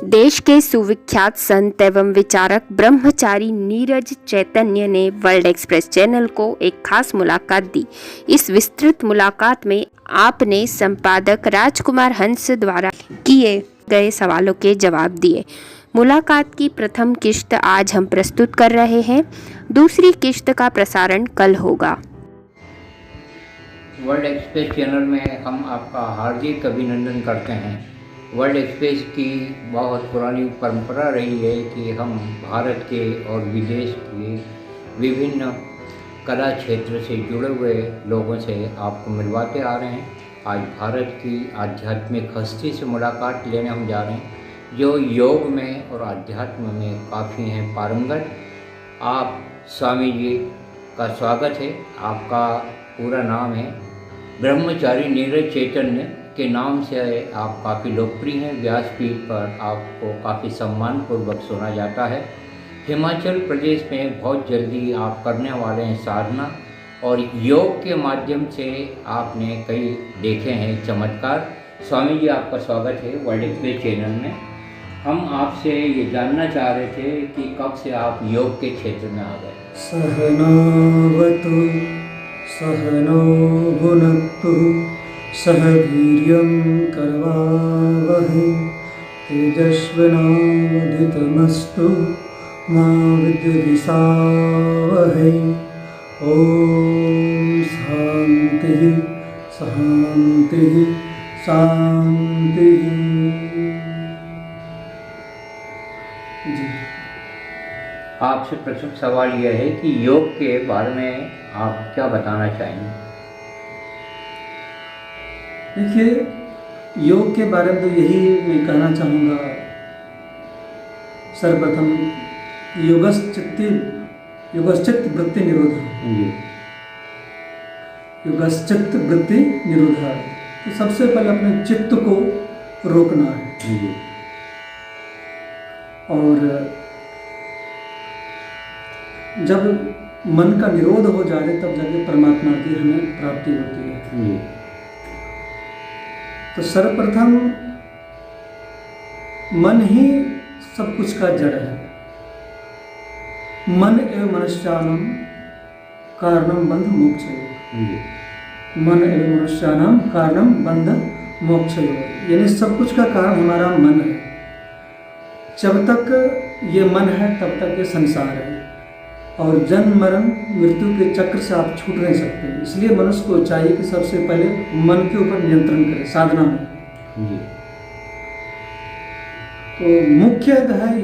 देश के सुविख्यात संत एवं विचारक ब्रह्मचारी नीरज चैतन्य ने वर्ल्ड एक्सप्रेस चैनल को एक खास मुलाकात दी। इस विस्तृत मुलाकात में आपने संपादक राजकुमार हंस द्वारा किए गए सवालों के जवाब दिए। मुलाकात की प्रथम किस्त आज हम प्रस्तुत कर रहे हैं, दूसरी किस्त का प्रसारण कल होगा। वर्ल्ड एक्सप्रेस चैनल में हम आपका हार्दिक अभिनंदन करते हैं। वर्ल्ड एक्सप्रेस की बहुत पुरानी परंपरा रही है कि हम भारत के और विदेश के विभिन्न कला क्षेत्र से जुड़े हुए लोगों से आपको मिलवाते आ रहे हैं। आज भारत की आध्यात्मिक हस्ती से मुलाकात लेने हम जा रहे हैं जो योग में और आध्यात्म में काफ़ी हैं पारंगत। आप स्वामी जी का स्वागत है। आपका पूरा नाम है ब्रह्मचारी नीरज चैतन्य के नाम से आप काफ़ी लोकप्रिय हैं। व्यासपीठ पर आपको काफ़ी सम्मानपूर्वक सुना जाता है। हिमाचल प्रदेश में बहुत जल्दी आप करने वाले हैं साधना और योग के माध्यम से आपने कई देखे हैं चमत्कार। स्वामी जी आपका स्वागत है वर्ल्ड एक्सप्रेस चैनल में। हम आपसे ये जानना चाह रहे थे कि कब से आप योग के क्षेत्र में आ गए। सहनावतु सहनो भुनक्तु सह वीर्यं करवावहै तेजस्विनावधीतमस्तु मा विद्विषावहै। ओम शांति शांति शांति। जी, आपसे प्रथम सवाल यह है कि योग के बारे में आप क्या बताना चाहेंगे। देखिए, योग के बारे में तो यही मैं कहना चाहूँगा। सर्वप्रथम योगश्चित्त वृत्ति निरोध। योगश्चित्त वृत्ति निरोध। तो सबसे पहले अपने चित्त को रोकना है और जब मन का निरोध हो जाए तब जाके परमात्मा की हमें प्राप्ति होती है। तो सर्वप्रथम मन ही सब कुछ का जड़ है। मन एवं मनुष्यानाम कारणम बंध मोक्षयोः। मन एवं मनुष्यानाम कारणम बंध मोक्षयोः, यानी सब कुछ का कारण हमारा मन है। जब तक ये मन है तब तक ये संसार है और जन्म मरण मृत्यु के चक्र से आप छूट नहीं सकते। इसलिए मनुष्य को चाहिए कि सबसे पहले मन के ऊपर नियंत्रण करे साधना में। तो मुख्य है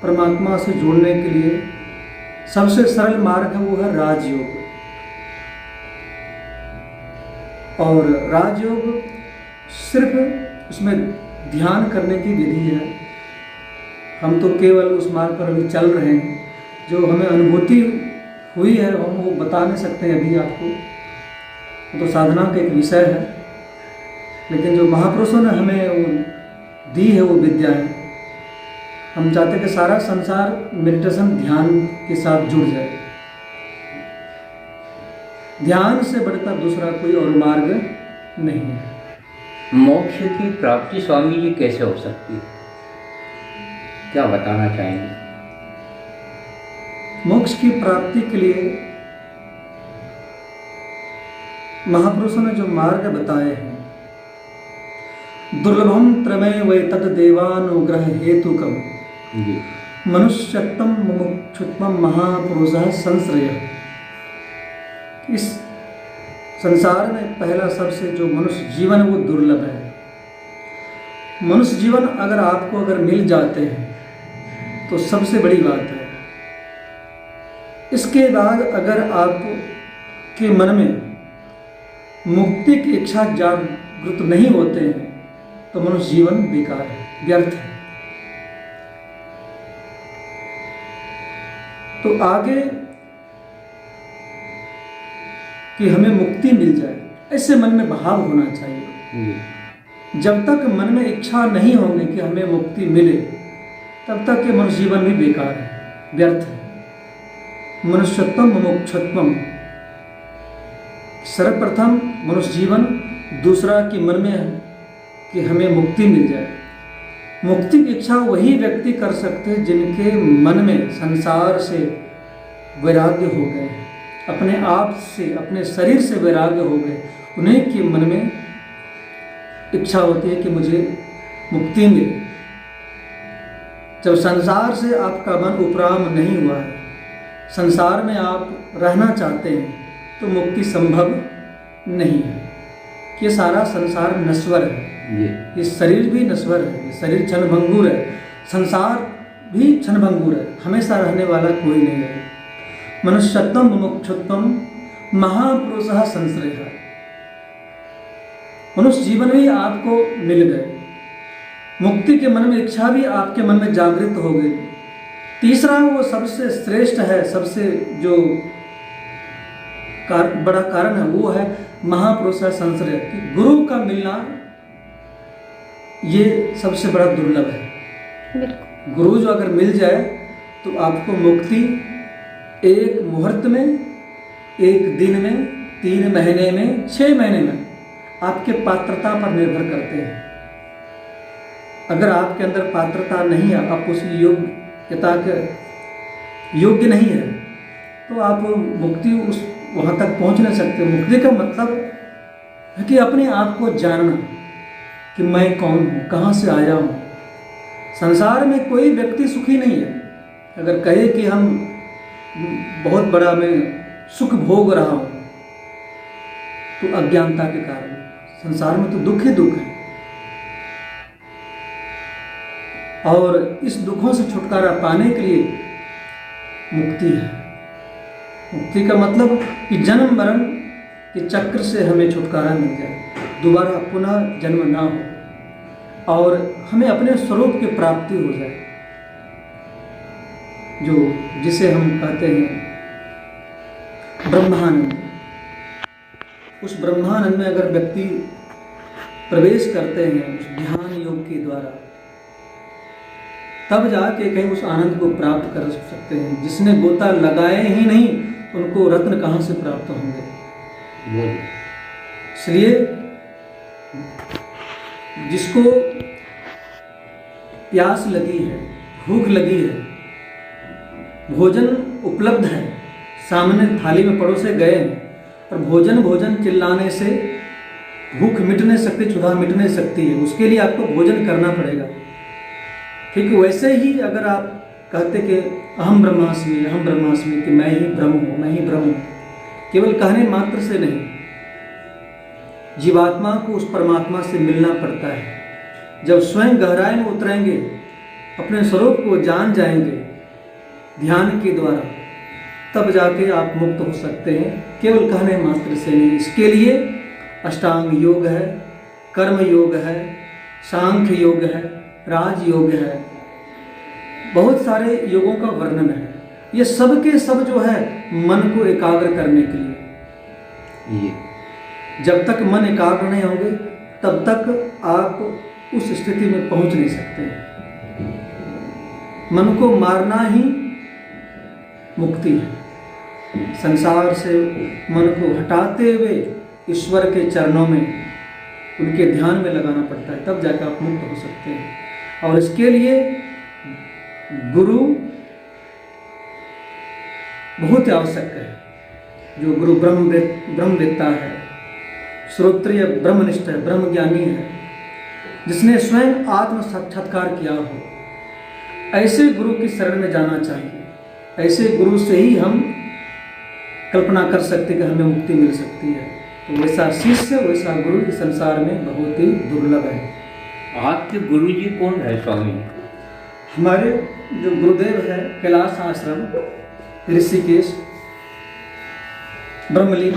परमात्मा से जुड़ने के लिए सबसे सरल मार्ग है, वो है राजयोग। और राजयोग सिर्फ उसमें ध्यान करने की विधि है। हम तो केवल उस मार्ग पर अभी चल रहे हैं। जो हमें अनुभूति हुई है हम वो बता नहीं सकते हैं अभी आपको, वो तो साधना का एक विषय है। लेकिन जो महापुरुषों ने हमें वो दी है वो विद्या है। हम चाहते हैं कि सारा संसार मेडिटेशन ध्यान के साथ जुड़ जाए। ध्यान से बढ़कर दूसरा कोई और मार्ग नहीं है। मोक्ष की प्राप्ति स्वामी जी कैसे हो सकती है, क्या बताना चाहेंगे। मोक्ष की प्राप्ति के लिए महापुरुषों ने जो मार्ग बताए हैं, दुर्लभम त्रमय वै तद देवानुग्रह हेतुकम मनुष्यत्वम मुमुक्षुत्वम महापुरुषः संश्रयः। इस संसार में पहला सबसे जो मनुष्य जीवन वो दुर्लभ है। मनुष्य जीवन अगर आपको अगर मिल जाते हैं तो सबसे बड़ी बात है। इसके बाद अगर आपके मन में मुक्ति की इच्छा जागृत नहीं होते हैं तो मनुष्य जीवन बेकार है, व्यर्थ है। तो आगे कि हमें मुक्ति मिल जाए ऐसे मन में भाव होना चाहिए। जब तक मन में इच्छा नहीं होगी कि हमें मुक्ति मिले तब तक ये मनुष्य जीवन भी बेकार है, व्यर्थ है। मनुष्यत्वम मुमुक्षुत्वम, सर्वप्रथम मनुष्य जीवन, दूसरा कि मन में है कि हमें मुक्ति मिल जाए। मुक्ति की इच्छा वही व्यक्ति कर सकते हैं जिनके मन में संसार से वैराग्य हो गए, अपने आप से, अपने शरीर से वैराग्य हो गए। उन्हीं के मन में इच्छा होती है कि मुझे मुक्ति मिले। जब संसार से आपका मन उपराम नहीं हुआ है, संसार में आप रहना चाहते हैं, तो मुक्ति संभव नहीं है। ये सारा संसार नश्वर है, ये शरीर भी नश्वर है, ये शरीर क्षणभंगुर है, संसार भी क्षणभंगुर है, हमेशा रहने वाला कोई नहीं है। मनुष्यत्वम मुमुक्षुत्वम महापुरुषः संश्रयः। मनुष्य जीवन भी आपको मिल गए, मुक्ति के मन में इच्छा भी आपके मन में जागृत हो गई। तीसरा वो सबसे श्रेष्ठ है, सबसे जो बड़ा कारण है वो है महापुरुषः संश्रय, कि गुरु का मिलना ये सबसे बड़ा दुर्लभ है। गुरु जो अगर मिल जाए तो आपको मुक्ति एक मुहूर्त में, एक दिन में, 3 महीने में, 6 महीने में आपके पात्रता पर निर्भर करते हैं। अगर आपके अंदर पात्रता नहीं है, आप उस योग्यता के योग्य नहीं है, तो आप मुक्ति उस वहाँ तक पहुँच नहीं सकते। मुक्ति का मतलब है कि अपने आप को जानना कि मैं कौन हूँ, कहाँ से आया हूँ। संसार में कोई व्यक्ति सुखी नहीं है। अगर कहे कि हम बहुत बड़ा मैं सुख भोग रहा हूँ, तो अज्ञानता के कारण। संसार में तो दुख ही दुख है, और इस दुखों से छुटकारा पाने के लिए मुक्ति है। मुक्ति का मतलब कि जन्म मरण के चक्र से हमें छुटकारा मिल जाए, दोबारा पुनः जन्म ना हो, और हमें अपने स्वरूप की प्राप्ति हो जाए, जो जिसे हम कहते हैं ब्रह्मानंद। उस ब्रह्मानंद में अगर व्यक्ति प्रवेश करते हैं उस ध्यान योग के द्वारा, तब जाके कहीं उस आनंद को प्राप्त कर सकते हैं। जिसने गोता लगाए ही नहीं, उनको रत्न कहाँ से प्राप्त होंगे। इसलिए जिसको प्यास लगी है, भूख लगी है, भोजन उपलब्ध है, सामने थाली में परोसे गए हैं, और भोजन भोजन चिल्लाने से भूख मिट नहीं सकती, क्षुधा मिट नहीं सकती है, उसके लिए आपको भोजन करना पड़ेगा। ठीक वैसे ही अगर आप कहते कि अहम ब्रह्मास्मि, कि मैं ही ब्रह्म हूँ, मैं ही ब्रह्म हूँ, केवल कहने मात्र से नहीं, जीवात्मा को उस परमात्मा से मिलना पड़ता है। जब स्वयं गहराई में उतरेंगे, अपने स्वरूप को जान जाएंगे ध्यान के द्वारा, तब जाके आप मुक्त हो सकते हैं, केवल कहने मात्र से नहीं। इसके लिए अष्टांग योग है, कर्म योग है, सांख्य योग है, राज योग है, बहुत सारे योगों का वर्णन है। ये सब के सब जो है मन को एकाग्र करने के लिए। ये जब तक मन एकाग्र नहीं होंगे, तब तक आप उस स्थिति में पहुंच नहीं सकते। मन को मारना ही मुक्ति है। संसार से मन को हटाते हुए ईश्वर के चरणों में, उनके ध्यान में लगाना पड़ता है, तब जाकर आप मुक्त हो सकते हैं। और इसके लिए गुरु बहुत आवश्यक है। जो गुरु ब्रह्मवेत्ता है, श्रोत्रिय ब्रह्मनिष्ठ है, ब्रह्म ज्ञानी है, जिसने स्वयं आत्म साक्षात्कार किया हो, ऐसे गुरु की शरण में जाना चाहिए। ऐसे गुरु से ही हम कल्पना कर सकते कि हमें मुक्ति मिल सकती है। तो वैसा शिष्य, वैसा गुरु इस संसार में बहुत ही दुर्लभ है। आपके गुरु जी कौन है स्वामी? हमारे जो गुरुदेव है, कैलाश आश्रम, ऋषिकेश, ब्रह्मलीन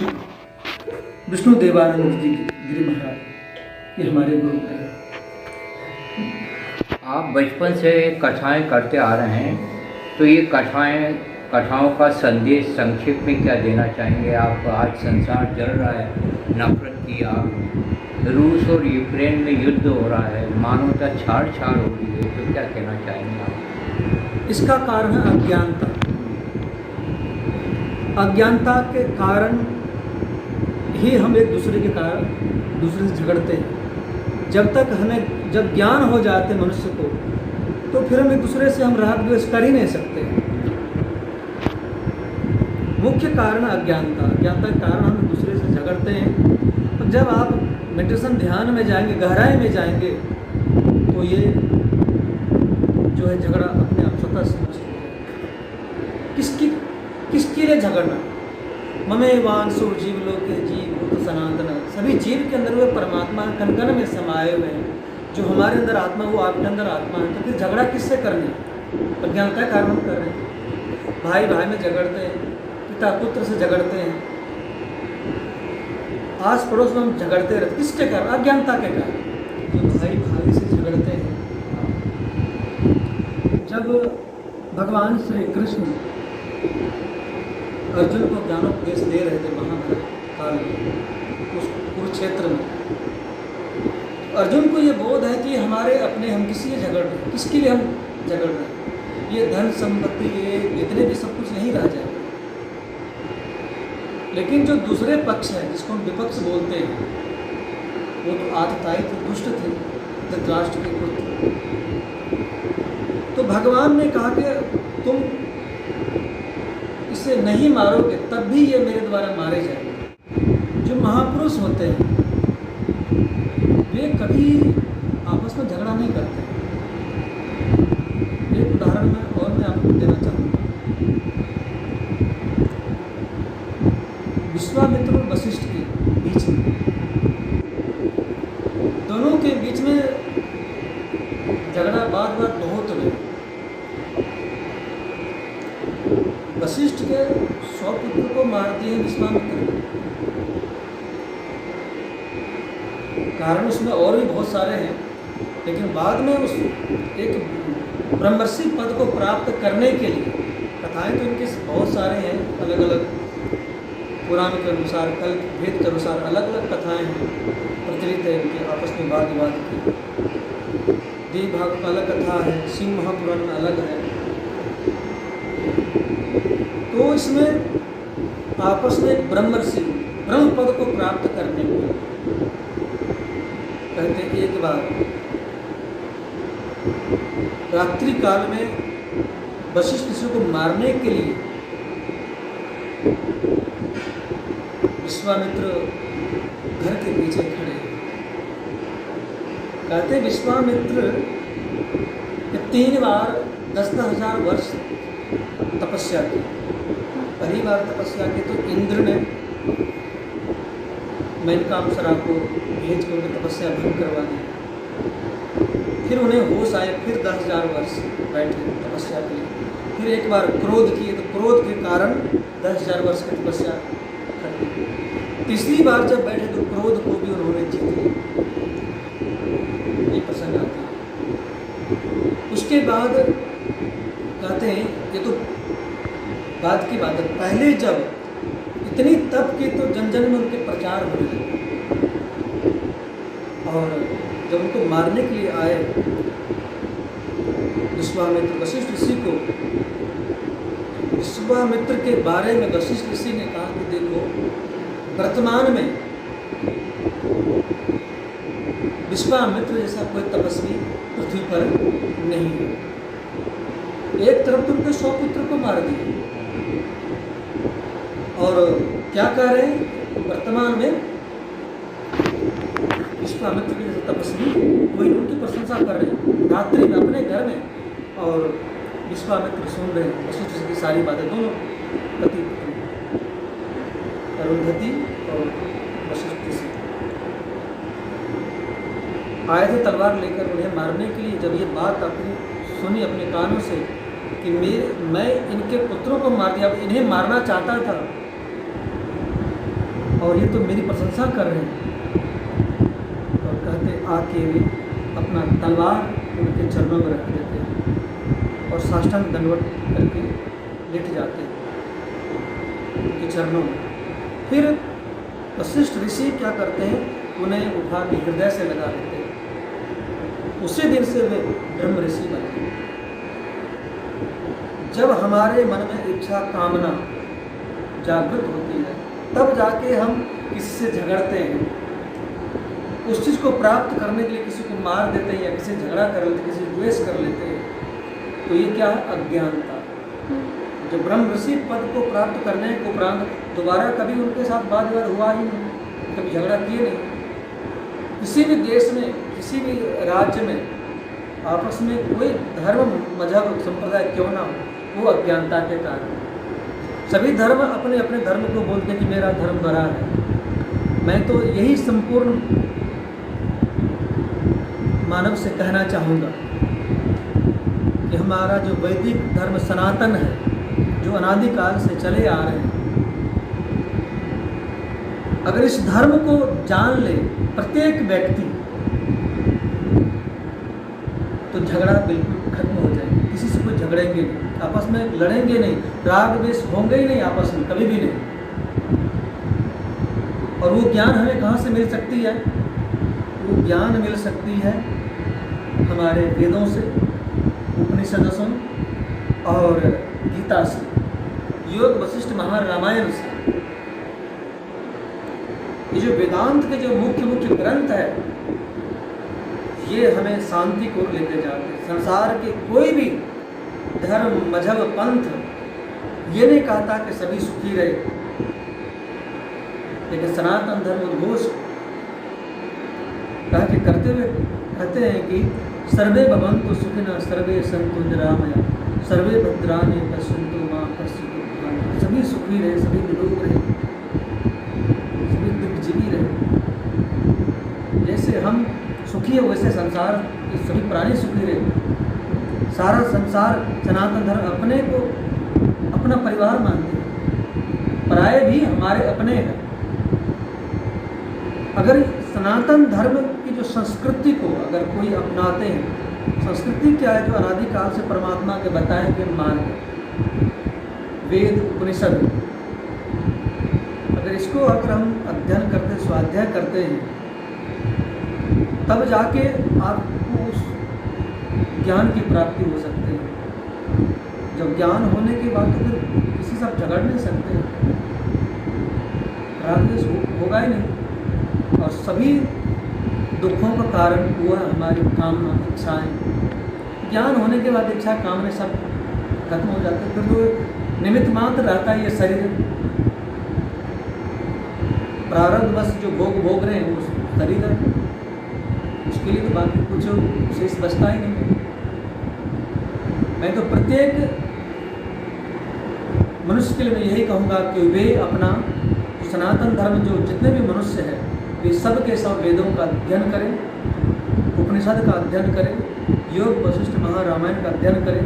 विष्णु देवानंद जी गिरि महाराज, ये हमारे गुरु हैं। आप बचपन से कथाएं करते आ रहे हैं, तो ये कथाओं का संदेश संक्षेप में क्या देना चाहेंगे आप? आज संसार जल रहा है, नफरत की आग, रूस और यूक्रेन में युद्ध हो रहा है, मानवता छाड़ छाड़ हो रही है, तो क्या कहना चाहेंगे आप? इसका कारण है अज्ञानता। अज्ञानता के कारण ही हम एक दूसरे से झगड़ते हैं। जब तक हमें जब ज्ञान हो जाते मनुष्य को, तो फिर हम एक दूसरे से हम राग द्वेष कर ही नहीं सकते। मुख्य कारण अज्ञानता के कारण हम एक दूसरे से झगड़ते हैं। और जब आप मेडिटेशन ध्यान में जाएंगे, गहराई में जाएंगे, तो ये जो है झगड़ा अपने आप स्वतः से नष्ट हो जाएगा। किसके लिए झगड़ना? ममे वांसु जीव लोके जीव भूत सनातन, सभी जीव के अंदर वे परमात्मा कण में समाये हुए हैं। जो हमारे अंदर आत्मा, वो आपके अंदर आत्मा है। तो फिर झगड़ा किससे करनी? अज्ञानता के कारण हम कर रहे हैं। भाई भाई में झगड़ते हैं, पिता पुत्र से झगड़ते हैं, आस पड़ोस में हम झगड़ते रहते। किसके कारण? अज्ञानता के कारण। जो भाई भाई से झगड़ते हैं। जब भगवान श्री कृष्ण अर्जुन को ज्ञानोपदेश दे रहे थे महाभारत काल में, उस कुरुक्षेत्र में, अर्जुन को ये बोध है कि हमारे अपने हम किसी से झगड़ रहे हैं। किसके लिए हम झगड़ रहे हैं? ये धन संपत्ति, ये इतने भी सब कुछ नहीं रह जाएगा। लेकिन जो दूसरे पक्ष है, जिसको हम विपक्ष बोलते हैं, वो तो आतताई थे, दुष्ट थे, धृतराष्ट्र के पुत्र। तो भगवान ने कहा कि तुम इसे नहीं मारोगे तब भी ये मेरे द्वारा मारे जाएंगे। जो महापुरुष होते हैं वे कभी आपस में झगड़ा नहीं करते। एक उदाहरण मैं आपको देना चाहूँगा। विश्वामित्र और वशिष्ठ के बीच में, दोनों के बीच में झगड़ा बात बहुत हुए। वशिष्ठ के 100 पुत्र को मार दिए विश्वामित्र ने। कारण उसमें और भी बहुत सारे हैं, लेकिन बाद में उस एक ब्रह्मर्षि पद को प्राप्त करने के लिए, कथाएं तो इनके बहुत सारे हैं, अलग अलग पुराण के अनुसार, कल वेद के अनुसार अलग अलग कथाएं हैं, प्रचलित है इनके आपस में वाद विवाद की। देव भाग अलग कथा है, सिंह महापुराण में अलग है। तो इसमें आपस में ब्रह्मर्षि ब्रह्म पद को प्राप्त करने को कहते। एक बार रात्रि काल में वशिष्ठ ऋषि को मारने के लिए विश्वामित्र घर के पीछे खड़े। कहते विश्वामित्र 3 बार 10,000 वर्ष तपस्या की। पहली बार तपस्या की तो इंद्र ने मेनकाप्सरा को भेज कर उनकी तपस्या भंग करवा दी। फिर उन्हें होश आए, फिर 10,000 वर्ष बैठे तपस्या के लिए। फिर एक बार क्रोध किए, तो क्रोध के कारण 10,000 वर्ष की तपस्या कर। तीसरी बार जब बैठे तो क्रोध को भी उन्होंने जीत लिया। ये प्रसंग आते हैं। उसके बाद कहते हैं, ये तो बाद की बात है, पहले जब इतनी तप की तो जन जन में उनके प्रचार होने लगे। और जब उनको मारने के लिए आए विश्वामित्र, वशिष्ठ ऋषि को, विश्वामित्र के बारे में वशिष्ठ ऋषि ने कहा कि देखो, वर्तमान में विश्वामित्र जैसा कोई तपस्वी पृथ्वी पर नहीं है। एक तरफ तो उनके 100 पुत्र को मार दिए, और क्या कह रहे हैं, वर्तमान में विश्वामित्र के जैसे तपस्वी कोई, उनकी प्रशंसा कर रहे हैं रात्रि में अपने घर में। और विश्वामित्र सुन रहे हैं वशिष्ठ की सारी बातें, दोनों पति अरुंधति और वशिष्ठ से आए थे तलवार लेकर उन्हें मारने के लिए। जब ये बात अपनी सुनी अपने कानों से कि मैं इनके पुत्रों को मार दिया, इन्हें मारना चाहता था और ये तो मेरी प्रशंसा कर रहे हैं। और कहते आके वे अपना तलवार उनके चरणों में रख देते हैं और साष्टांग दंडवत करके लेट जाते हैं उनके चरणों में। फिर वशिष्ठ ऋषि क्या करते हैं, उन्हें उठा के हृदय से लगा लेते हैं। उसी दिन से वे ब्रह्म ऋषि बने। जब हमारे मन में इच्छा कामना जागृत होती है, तब जाके हम किसी से झगड़ते हैं, उस चीज़ को प्राप्त करने के लिए किसी को मार देते हैं या किसी से झगड़ा कर लेते, किसी से द्वेष कर लेते हैं, तो ये क्या है? अज्ञानता। जो ब्रह्म ऋषि पद को प्राप्त करने के उपरांत दोबारा कभी उनके साथ वाद विवाद हुआ ही नहीं, कभी झगड़ा किए नहीं। किसी भी देश में, किसी भी राज्य में आपस में कोई धर्म, मजहब, संप्रदाय क्यों ना हो, वो अज्ञानता के कारण। सभी धर्म अपने अपने धर्म को बोलते हैं कि मेरा धर्म बड़ा है। मैं तो यही संपूर्ण मानव से कहना चाहूँगा कि हमारा जो वैदिक धर्म सनातन है, जो अनादिकाल से चले आ रहे हैं, अगर इस धर्म को जान ले प्रत्येक व्यक्ति, तो झगड़ा बिल्कुल खत्म हो जाएगा। किसी से कोई झगड़ेंगे नहीं, आपस में लड़ेंगे नहीं, राग द्वेष होंगे ही नहीं आपस में, कभी भी नहीं। और वो ज्ञान हमें कहाँ से मिल सकती है? वो ज्ञान मिल सकती है हमारे वेदों से, उपनिषदों से और गीता से, योग वशिष्ठ महारामायण से। ये जो वेदांत के जो मुख्य मुख्य ग्रंथ है, ये हमें शांति को लेके जाते हैं। संसार के कोई भी धर्म, मजहब, पंथ ये नहीं कहता कि सभी सुखी रहे, लेकिन सनातन धर्म उद्घोष कह के करते हुए कहते हैं कि सर्वे भवन्तु सुखिनः सर्वे सन्तु निरामया सर्वे भद्राणि पश्यन्तु मा कश्चित् दुःखं भवेत्। सभी सुखी रहे, सभी निरोग रहे, सभी दिग्जीवी रहे। जैसे हम सुखी है वैसे संसार के सभी प्राणी सुखी रहे। सारा संसार सनातन धर्म अपने को अपना परिवार मानते हैं, पराये भी हमारे अपने हैं। अगर सनातन धर्म की जो संस्कृति को अगर कोई अपनाते हैं, संस्कृति क्या है? जो अनादिकाल से परमात्मा के बताए गए मार्ग, वेद, उपनिषद, अगर इसको अगर हम अध्ययन करते, स्वाध्याय करते हैं, तब जाके आपको उस ज्ञान की प्राप्ति हो सकती है। जब ज्ञान होने के बाद तो फिर किसी से आप झगड़ नहीं सकते, राग द्वेष होगा ही नहीं, और सभी दुखों का कारण हुआ हमारी कामना, इच्छाएं। ज्ञान होने के बाद इच्छा, कामना सब खत्म हो जाते हैं। फिर तो निमित्त मात्र रहता है ये शरीर, प्रारब्ध बस जो भोग रहे हैं वो शरीर है, उसके लिए तो बाकी कुछ शेष बचता ही नहीं। मैं तो प्रत्येक मनुष्य के लिए मैं यही कहूँगा कि वे अपना सनातन धर्म, जो जितने भी मनुष्य हैं, वे सब के सब वेदों का अध्ययन करें, उपनिषद का अध्ययन करें, योग वशिष्ठ महारामायण का अध्ययन करें।